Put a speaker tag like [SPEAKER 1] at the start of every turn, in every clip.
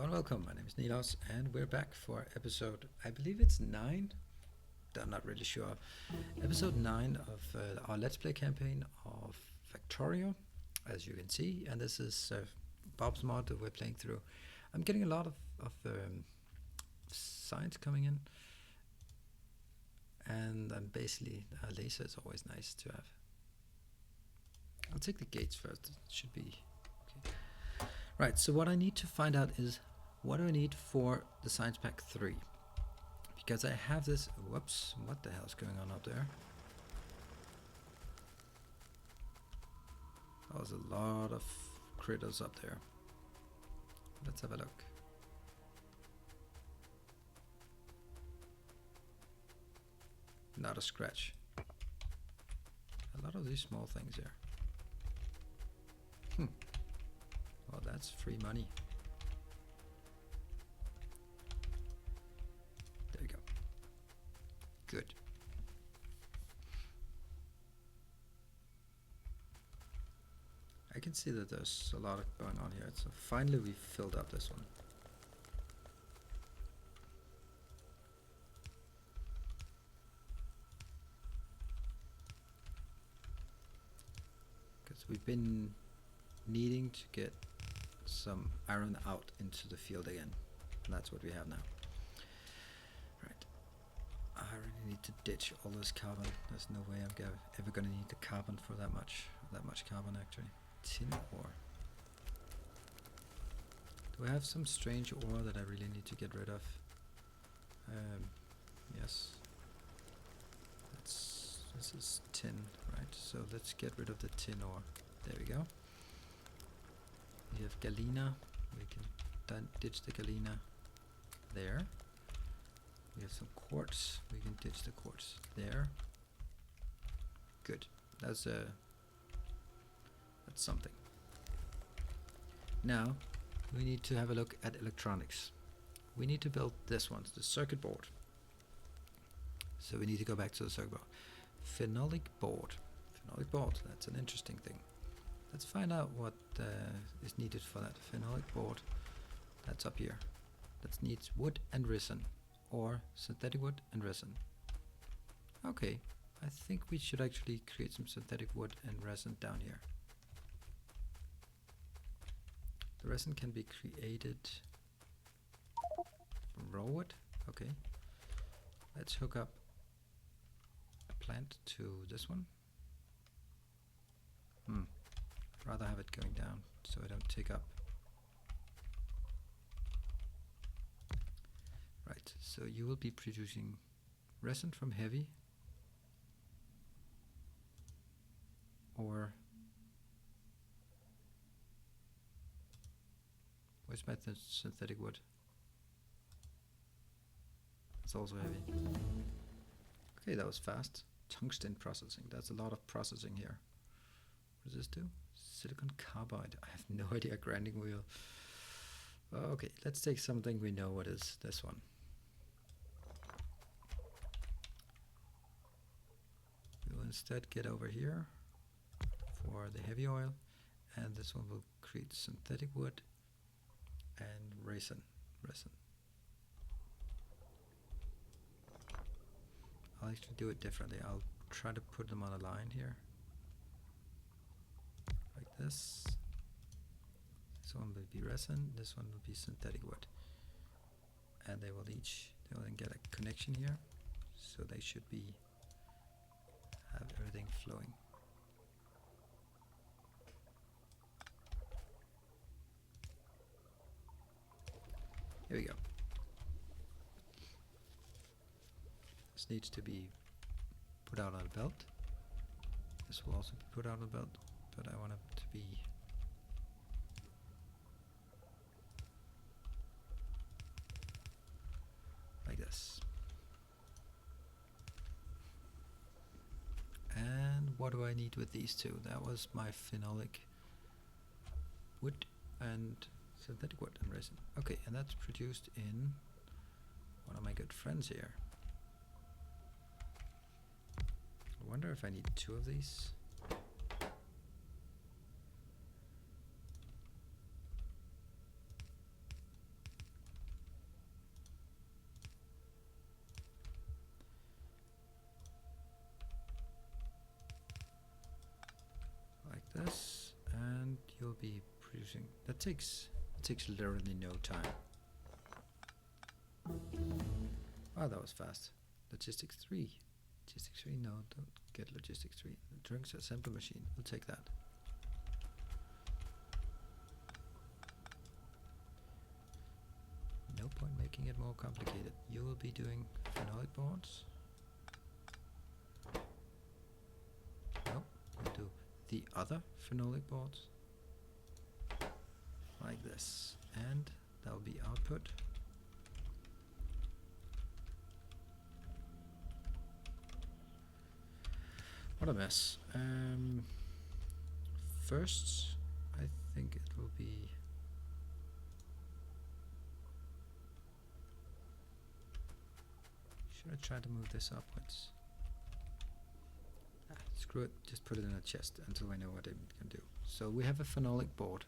[SPEAKER 1] Hello and welcome, my name is Nilos and we're back for episode, I believe it's 9, I'm not really sure, episode 9 of our Let's Play campaign of Factorio, as you can see, and this is Bob's mod that we're playing through. I'm getting a lot of signs coming in, and I'm basically, a laser is always nice to have. I'll take the gates first, it should be okay. Right, so what I need to find out is what do I need for the science pack 3? Because I have this, whoops, what the hell is going on up there? There's a lot of critters up there. Let's have a look. Not a scratch. A lot of these small things here. Well, that's free money. There we go. Good. I can see that there's a lot going on here. So finally we filled up this one. Because we've been needing to get some iron out into the field again, and that's what we have now. Right, I really need to ditch all this carbon. There's no way I'm ever gonna need the carbon for that much carbon actually. Tin ore. Do I have some strange ore that I really need to get rid of? Yes. This is tin, right? So let's get rid of the tin ore. There we go. We have galena, we can ditch the galena there. We have some quartz, we can ditch the quartz there. Good, that's something. Now we need to have a look at electronics. We need to build this one, the circuit board. So we need to go back to the circuit board. Phenolic board, that's an interesting thing. Let's find out what is needed for that. Phenolic board, that's up here. That needs wood and resin, or synthetic wood and resin. Okay, I think we should actually create some synthetic wood and resin down here. The resin can be created from raw wood. Okay, let's hook up a plant to this one. Rather have it going down so I don't take up. Right, so you will be producing resin from heavy, or where's my synthetic wood? It's also heavy. Okay, that was fast. Tungsten processing, that's a lot of processing here. What does this do? Silicon carbide. I have no idea. Grinding wheel. Okay, let's take something we know what is. This one. We will instead get over here for the heavy oil, and this one will create synthetic wood and resin. I'll actually do it differently. I'll try to put them on a line here. This one will be resin, this one will be synthetic wood, and they will then get a connection here, so they should have everything flowing. Here we go. This needs to be put out on a belt. This will also be put out on a belt, but I want it to be like this. And what do I need with these two? That was my phenolic wood and synthetic wood and resin. Okay, and that's produced in one of my good friends here. I wonder if I need 2 of these. producing. That takes literally no time. Wow, that was fast. Logistics 3. Logistics 3, no, don't get Logistics 3. The drinks assembly machine, we'll take that. No point making it more complicated. You will be doing phenolic boards. No, we'll do the other phenolic boards. Like this. And that will be output. What a mess. First, I think it will be... Should I try to move this upwards? Screw it, just put it in a chest until I know what it can do. So we have a phenolic board.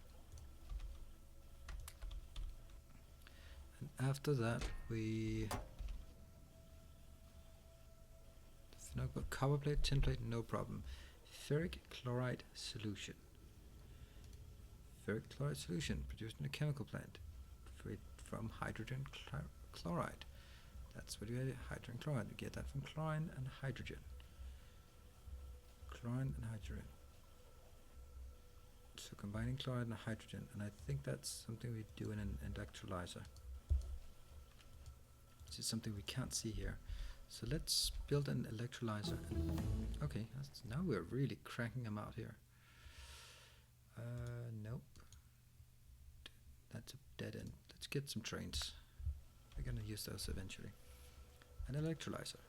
[SPEAKER 1] And after that we... Phenolic board, copper plate, tin plate, no problem. Ferric chloride solution. Ferric chloride solution produced in a chemical plant from hydrogen chloride. That's what you get, hydrogen chloride. You get that from chlorine and hydrogen. Chlorine and hydrogen. So combining chloride and hydrogen, and I think that's something we do in an electrolyzer. This is something we can't see here. So let's build an electrolyzer. Okay, now we're really cranking them out here. Nope. That's a dead end. Let's get some trains. We're gonna use those eventually. An electrolyzer.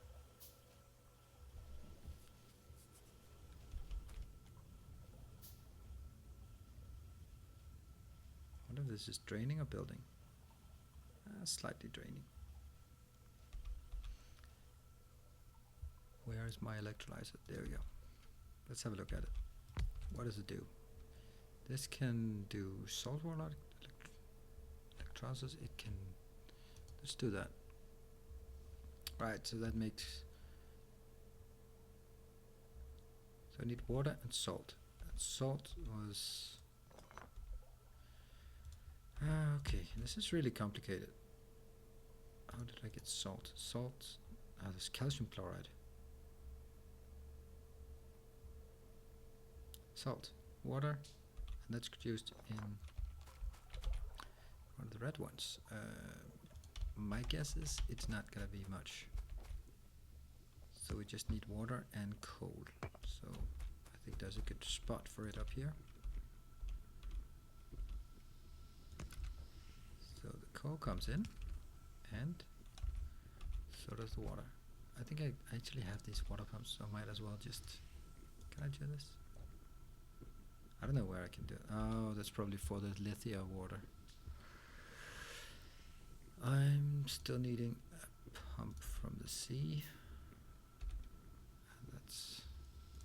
[SPEAKER 1] I wonder if this is draining or building. Slightly draining. Where is my electrolyzer? There we go. Let's have a look at it. What does it do? This can do saltwater electrolysis. It can... Let's do that. Right, so that makes... So I need water and salt. And salt was... okay, this is really complicated. How did I get salt? Salt... there's calcium chloride. Salt, water, and that's used in one of the red ones. My guess is it's not gonna be much. So we just need water and coal. So I think there's a good spot for it up here. So the coal comes in, and so does the water. I think I actually have these water pumps, so I might as well just... Can I do this? I don't know where I can do it. Oh, that's probably for the Lithia water. I'm still needing a pump from the sea. And that's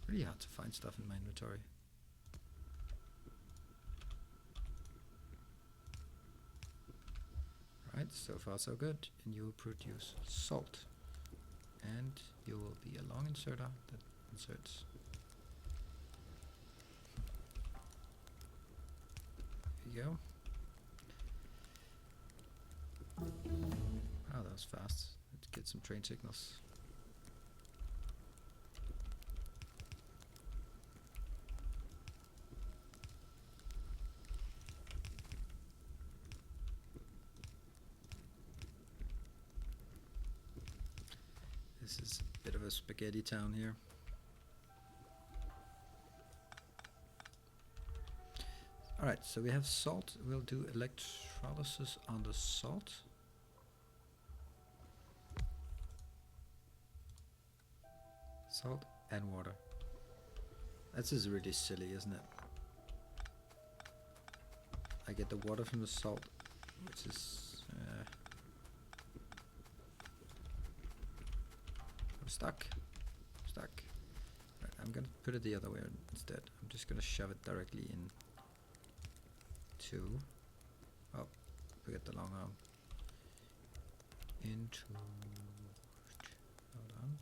[SPEAKER 1] pretty hard to find stuff in my inventory. Right, so far so good. And you will produce salt. And you will be a long inserter that inserts. There you go. Wow, that was fast. Let's get some train signals. This is a bit of a spaghetti town here. Alright, so we have salt. We'll do electrolysis on the salt. Salt and water. This is really silly, isn't it? I get the water from the salt, which is... I'm stuck. Right, I'm gonna put it the other way instead. I'm just gonna shove it directly in to... Oh, forget the long arm. Into... Hold on.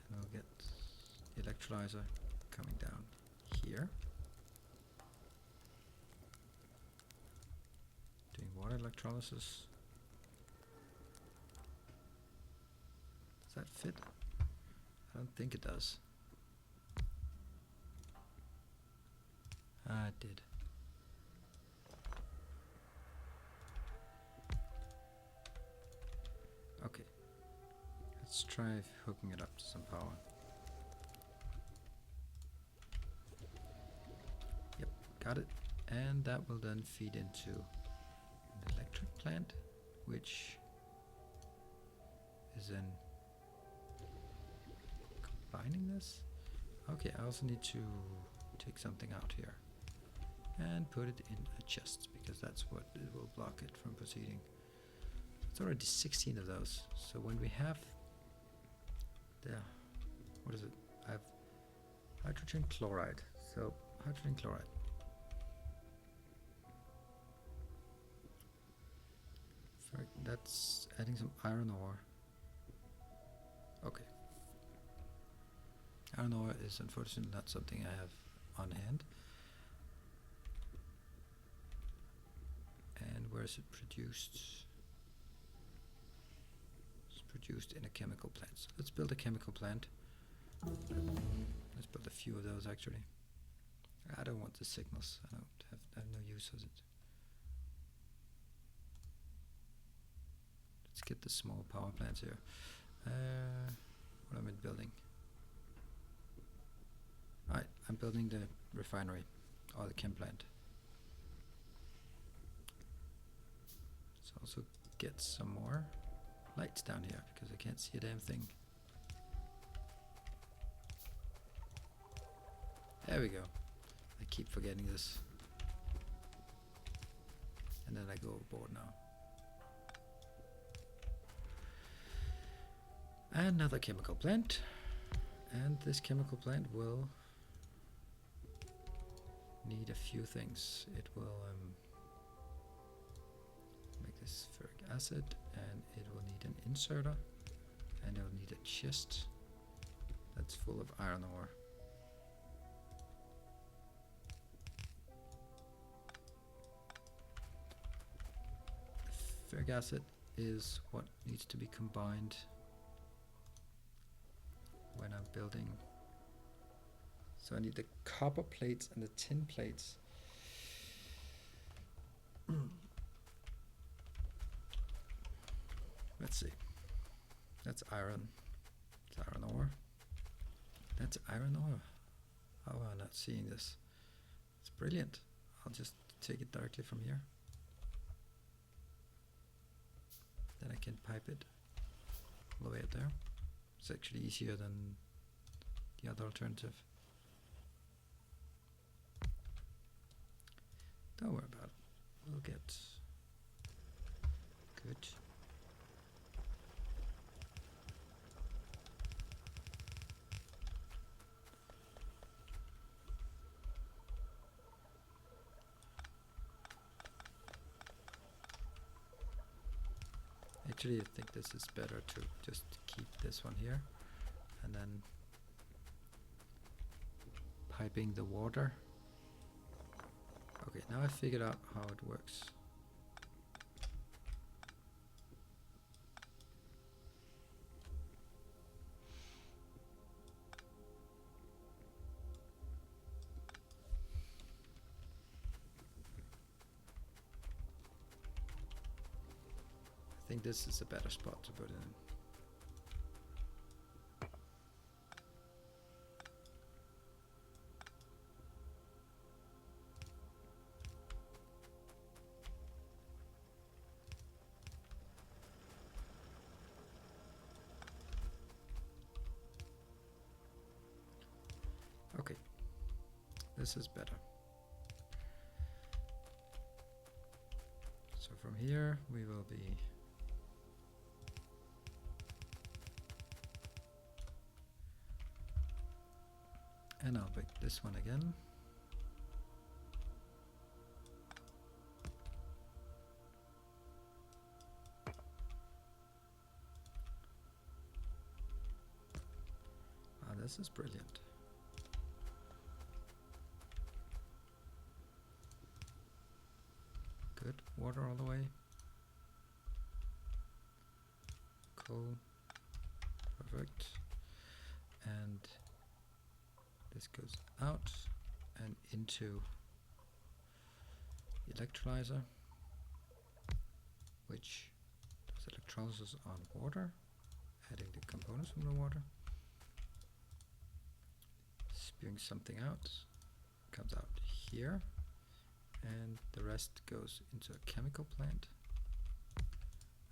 [SPEAKER 1] And we'll get the electrolyzer coming down here. Doing water electrolysis. Does that fit? I don't think it does. Ah, it did. Okay. Let's try hooking it up to some power. Yep, got it. And that will then feed into an electric plant, which is then combining this. Okay, I also need to take something out here and put it in a chest, because that's what it will block it from proceeding. It's already 16 of those. So when we have the, what is it? I have hydrogen chloride. So hydrogen chloride. That's adding some iron ore. Okay. Iron ore is unfortunately not something I have on hand. And where is it produced? It's produced in a chemical plant. So let's build a chemical plant. Let's build a few of those actually. I don't want the signals. I have no use of it. Let's get the small power plants here. What am I building? Alright, I'm building the refinery, or the chem plant. Let's also get some more lights down here, because I can't see a damn thing. There we go. I keep forgetting this. And then I go overboard now. Another chemical plant, and this chemical plant will need a few things. It will make this ferric acid, and it will need an inserter, and it will need a chest that's full of iron ore. The ferric acid is what needs to be combined when I'm building. So I need the copper plates and the tin plates. Let's see. That's iron. It's iron ore. That's iron ore. How am I not seeing this? It's brilliant. I'll just take it directly from here. Then I can pipe it all the way up there. It's actually easier than the other alternative. Don't worry about it. We'll get good. Actually, I think this is better to just keep this one here, and then piping the water. Okay, now I figured out how it works. I think this is a better spot to put it in. Okay, this is better. So from here we will be and I'll pick this one again. Ah, this is brilliant. Good. Water all the way. Coal. Perfect. And this goes out and into the electrolyzer, which does electrolysis on water, adding the components from the water, spewing something out, comes out here, and the rest goes into a chemical plant,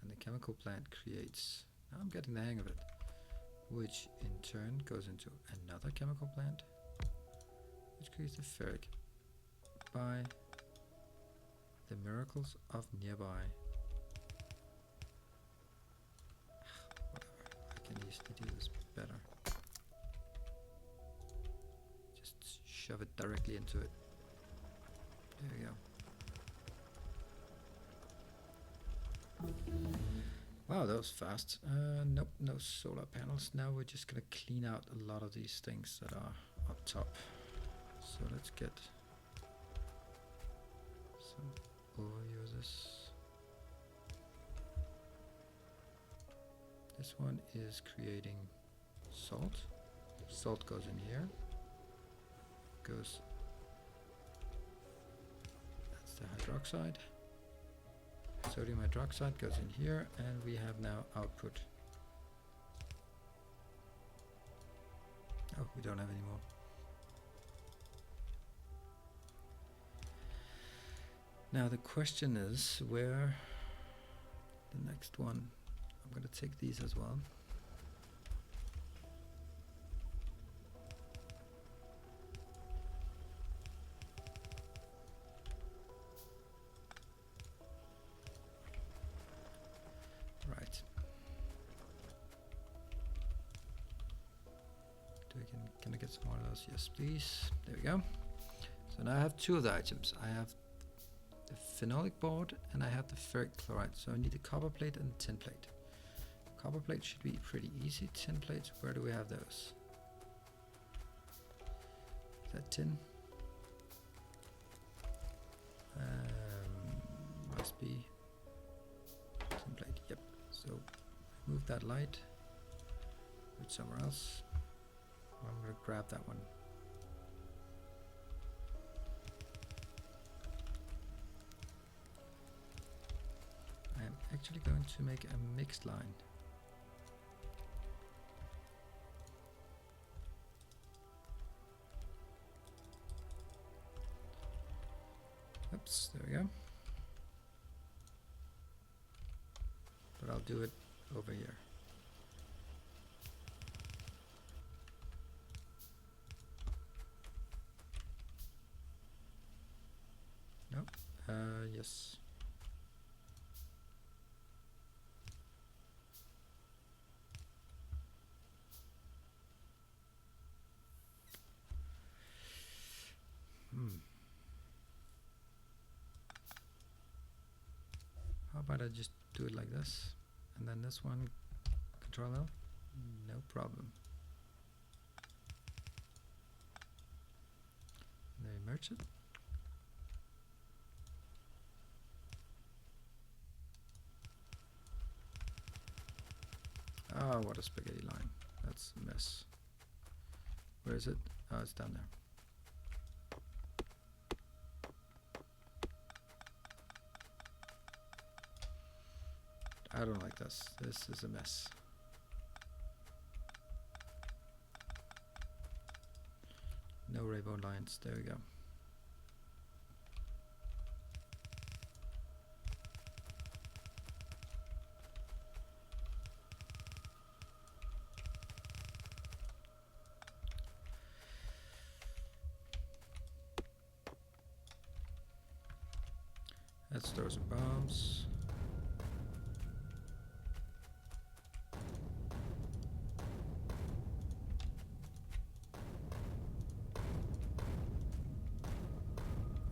[SPEAKER 1] and the chemical plant creates, now I'm getting the hang of it, which in turn goes into another chemical plant, which creates the ferric by the miracles of nearby. Whatever, I can easily do this better. Just shove it directly into it. There we go. Wow, that was fast. Nope, no solar panels. Now we're just gonna clean out a lot of these things that are up top. So let's get some overview of this. This one is creating salt. Salt goes in here. Goes, that's the hydroxide. Sodium hydroxide goes in here, and we have now output. Oh, we don't have any more. Now the question is where the next one. I'm going to take these as well. Right. Can I get some more of those? Yes, please. There we go. So now I have two of the items. I have the phenolic board and I have the ferric chloride. So I need a copper plate and a tin plate. Copper plate should be pretty easy. Tin plates, where do we have those? Is that tin? Must be tin plate. Yep. So move that light. Put it somewhere else. I'm going to grab that one. I am actually going to make a mixed line. Oops, there we go. But I'll do it over here. Nope. Yes. How about I just do it like this, and then this one, Control L, no problem. And then merge it. Oh, what a spaghetti line. That's a mess. Where is it? Oh, it's down there. I don't like this. This is a mess. No rainbow lines. There we go. Let's throw some bombs.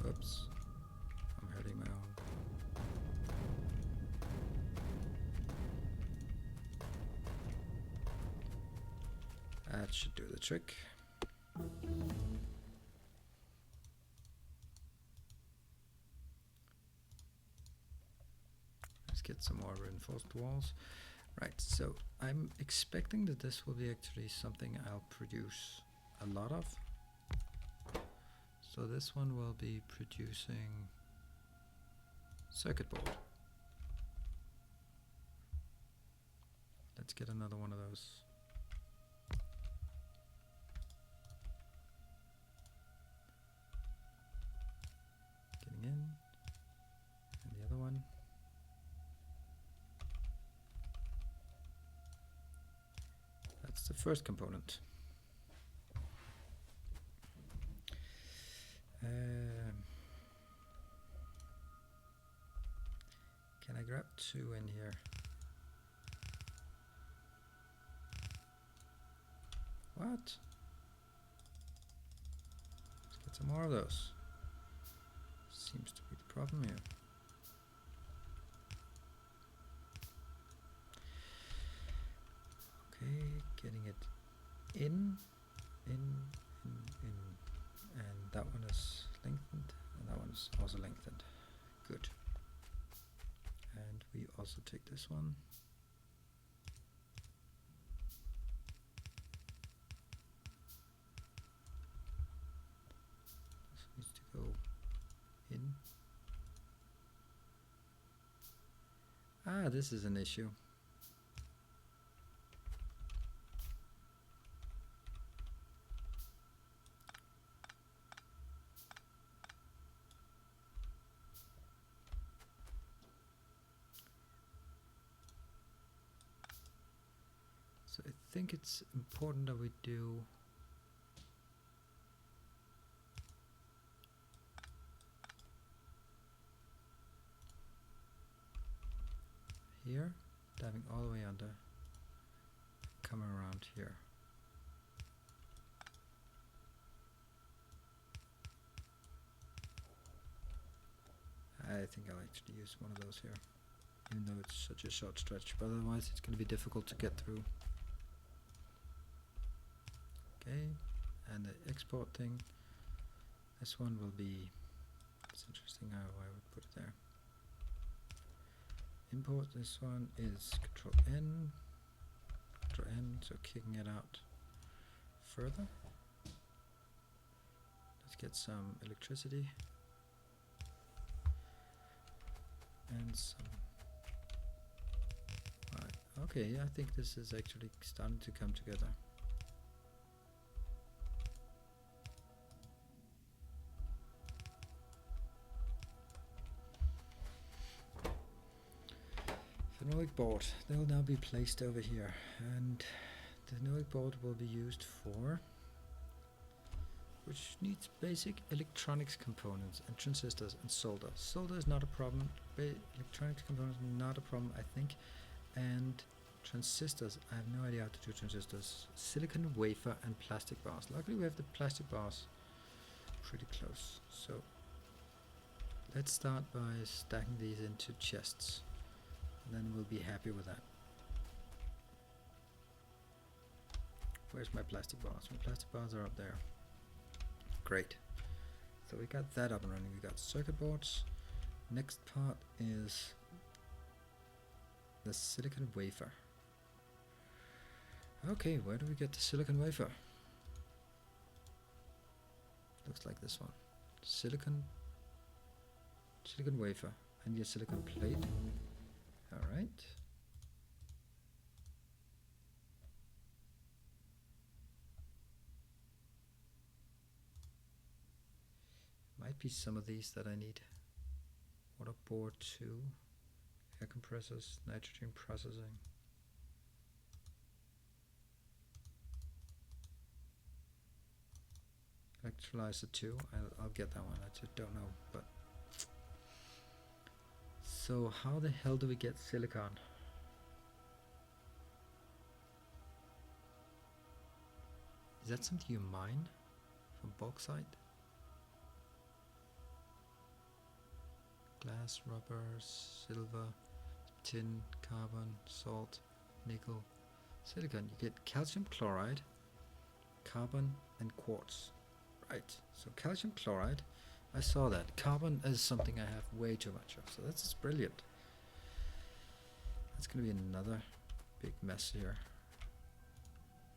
[SPEAKER 1] Oops, I'm hurting my own. That should do the trick. get some more reinforced walls. Right, so I'm expecting that this will be actually something I'll produce a lot of. So this one will be producing circuit board. Let's get another one of those. Getting in, and the other one. That's the first component. Can I grab 2 in here? What? Let's get some more of those. Seems to be the problem here. Okay, getting it in, and that one is lengthened, and that one is also lengthened. Good. And we also take this one. This needs to go in. Ah, this is an issue. So I think it's important that we do here, diving all the way under, coming around here. I think I'll actually use one of those here, even though it's such a short stretch, but otherwise it's going to be difficult to get through. Okay, and the export thing, this one will be, it's interesting how I would put it there. Import, this one is Control N, so kicking it out further. Let's get some electricity and some. Right. Okay, I think this is actually starting to come together. Phenolic board, they will now be placed over here, and the phenolic board will be used for, which needs basic electronics components and transistors and solder. Solder is not a problem, electronics components not a problem, I think, and transistors, I have no idea how to do transistors. Silicon wafer and plastic bars. Luckily we have the plastic bars pretty close, so let's start by stacking these into chests. And then we'll be happy with that. Where's my plastic bars? My plastic bars are up there. Great. So we got that up and running. We got circuit boards. Next part is the silicon wafer. Okay, where do we get the silicon wafer? Looks like this one. Silicon wafer. I need a silicon plate. Alright. Might be some of these that I need. Water board 2, air compressors, nitrogen processing. Electrolyzer 2, I'll get that one, I just don't know, but so how the hell do we get silicon? Is that something you mine from bauxite? Glass, rubber, silver, tin, carbon, salt, nickel, silicon. You get calcium chloride, carbon, and quartz. Right, so calcium chloride, I saw that. Carbon is something I have way too much of, so that's brilliant. That's going to be another big mess here.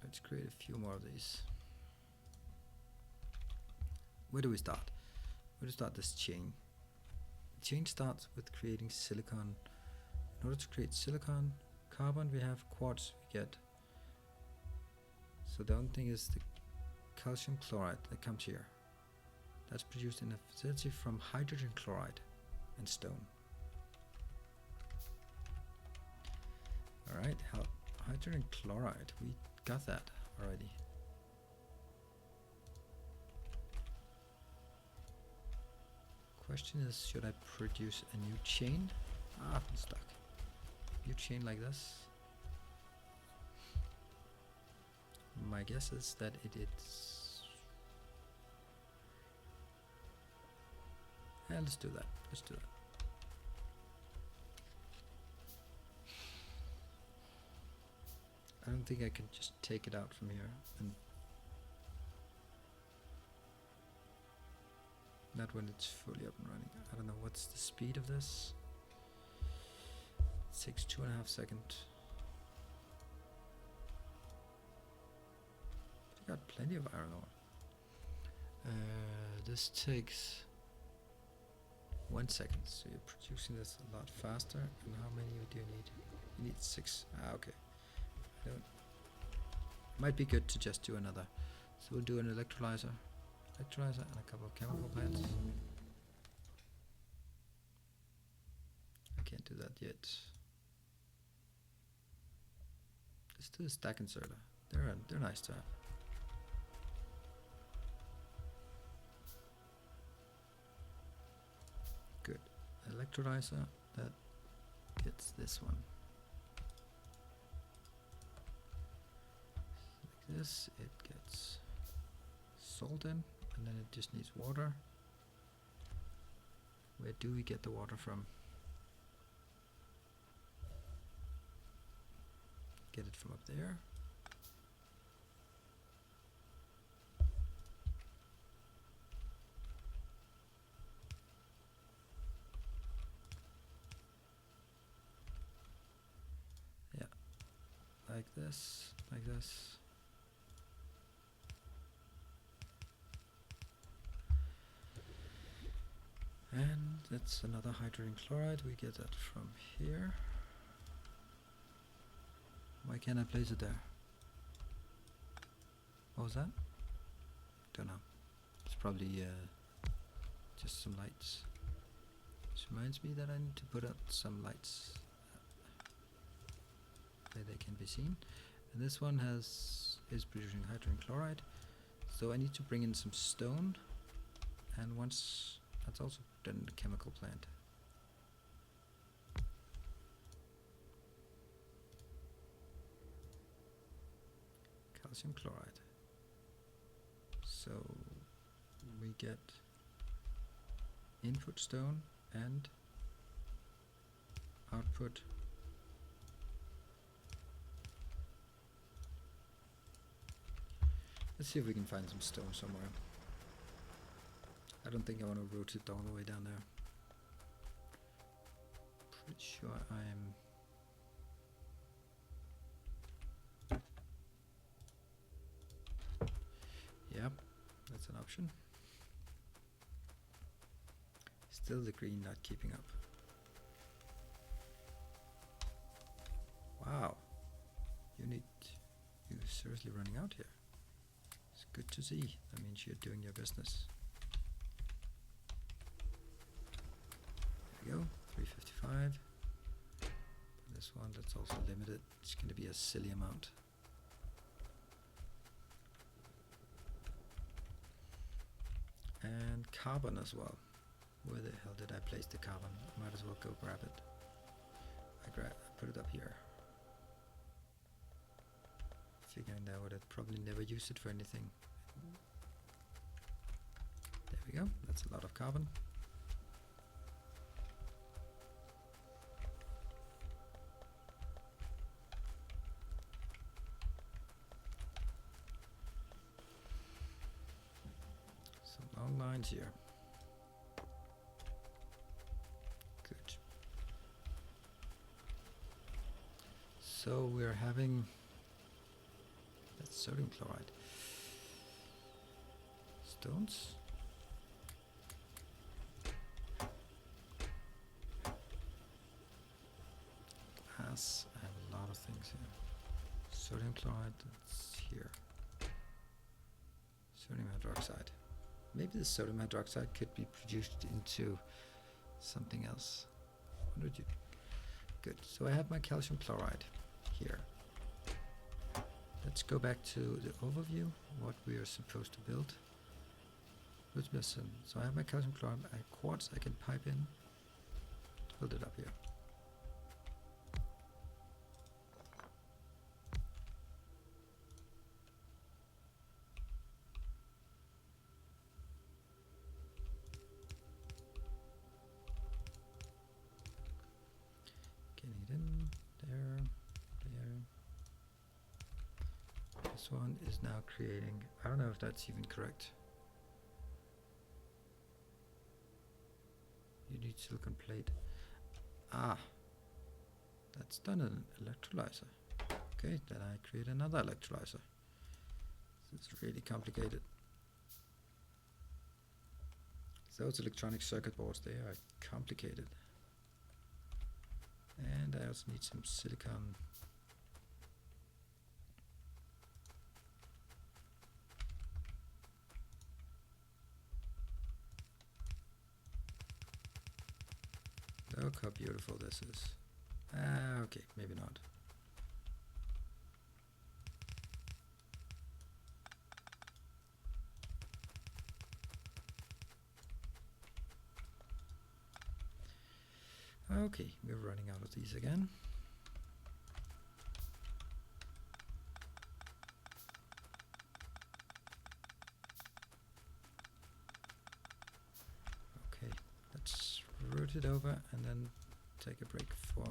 [SPEAKER 1] Let's create a few more of these. Where do we start? Where do we start this chain? The chain starts with creating silicon. In order to create silicon, carbon, we have quartz, we get. So the only thing is the calcium chloride that comes here. That's produced in a facility from hydrogen chloride and stone. Alright, hydrogen chloride, we got that already. Question is, should I produce a new chain? Ah, I'm stuck. New chain like this. My guess is that it is. Yeah, let's do that. Let's do that. I don't think I can just take it out from here and not when it's fully up and running. I don't know what's the speed of this. It takes 2.5 seconds. I got plenty of iron ore. This takes 1 second, so you're producing this a lot faster. And how many do you need? You need 6. Ah, okay. I don't. Might be good to just do another. So we'll do an electrolyzer, and a couple of chemical plants. I can't do that yet. Let's do a stack inserter. They're nice to have. Good. Electrolyzer that gets this one. Like this, it gets salt in, and then it just needs water. Where do we get the water from? Get it from up there. Yeah, like this, like this. And that's another hydrogen chloride. We get that from here. Why can't I place it there? What was that? Don't know. It's probably just some lights. This reminds me that I need to put up some lights where they can be seen. And this one is producing hydrogen chloride. So I need to bring in some stone. And once that's also done in the chemical plant. Calcium chloride. So we get input stone and output let's see if we can find some stone somewhere. I don't think I want to rotate it all the way down there. Pretty sure I'm yeah, that's an option. Still the green not keeping up. Wow. You're seriously running out here. It's good to see. That means you're doing your business. There we go. 355. This one, that's also limited. It's going to be a silly amount. And carbon as well. Where the hell did I place the carbon? I might as well go grab it. I put it up here. Figuring that I would have probably never used it for anything. There we go. That's a lot of carbon. Some long lines here. Good. So we're having that's sodium chloride. Stones. Glass. I have a lot of things here. Sodium chloride, that's here. Sodium hydroxide. Maybe the sodium hydroxide could be produced into something else. What would you? Good. So I have my calcium chloride here. Let's go back to the overview, what we are supposed to build. What's missing? So I have my calcium chloride, quartz I can pipe in. Build it up here. Getting it in there, there. This one is now creating, I don't know if that's even correct. You need silicon plate. Ah, that's done in an electrolyzer. Okay, then I create another electrolyzer. This is really complicated. Those electronic circuit boards, they are complicated. And I also need some silicon. Look how beautiful this is. Okay, maybe not. Okay, we're running out of these again. Okay, let's route it over and then take a break for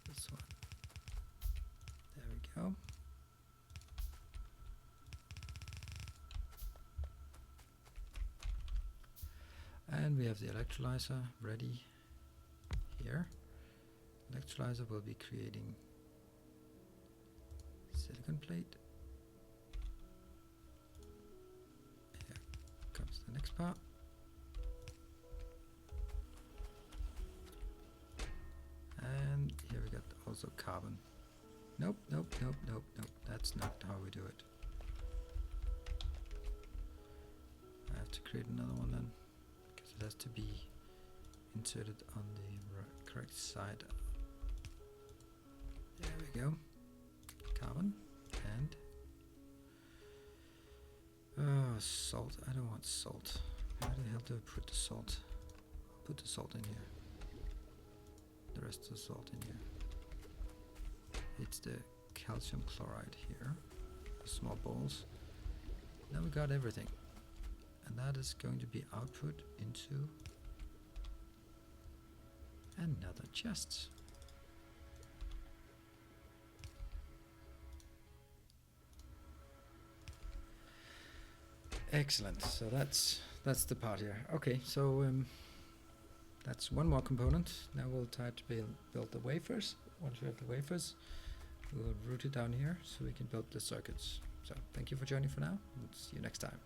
[SPEAKER 1] this one. There we go. And we have the electrolyzer ready here. Electrolyzer will be creating silicon plate. Here comes the next part. And here we got also carbon. Nope, nope, nope, nope, nope. That's not how we do it. I have to create another one then, because it has to be inserted on the correct side. There we go. Carbon and salt. I don't want salt. Where the hell do I put the salt? I'll put the salt in here. The rest of the salt in here. It's the calcium chloride here. Small balls. Now we got everything. And that is going to be output into another chest. Excellent. So that's the part here. Okay, so that's one more component. Now we'll try to build the wafers. Once we have the wafers, we'll route it down here so we can build the circuits. So thank you for joining for now, and see you next time.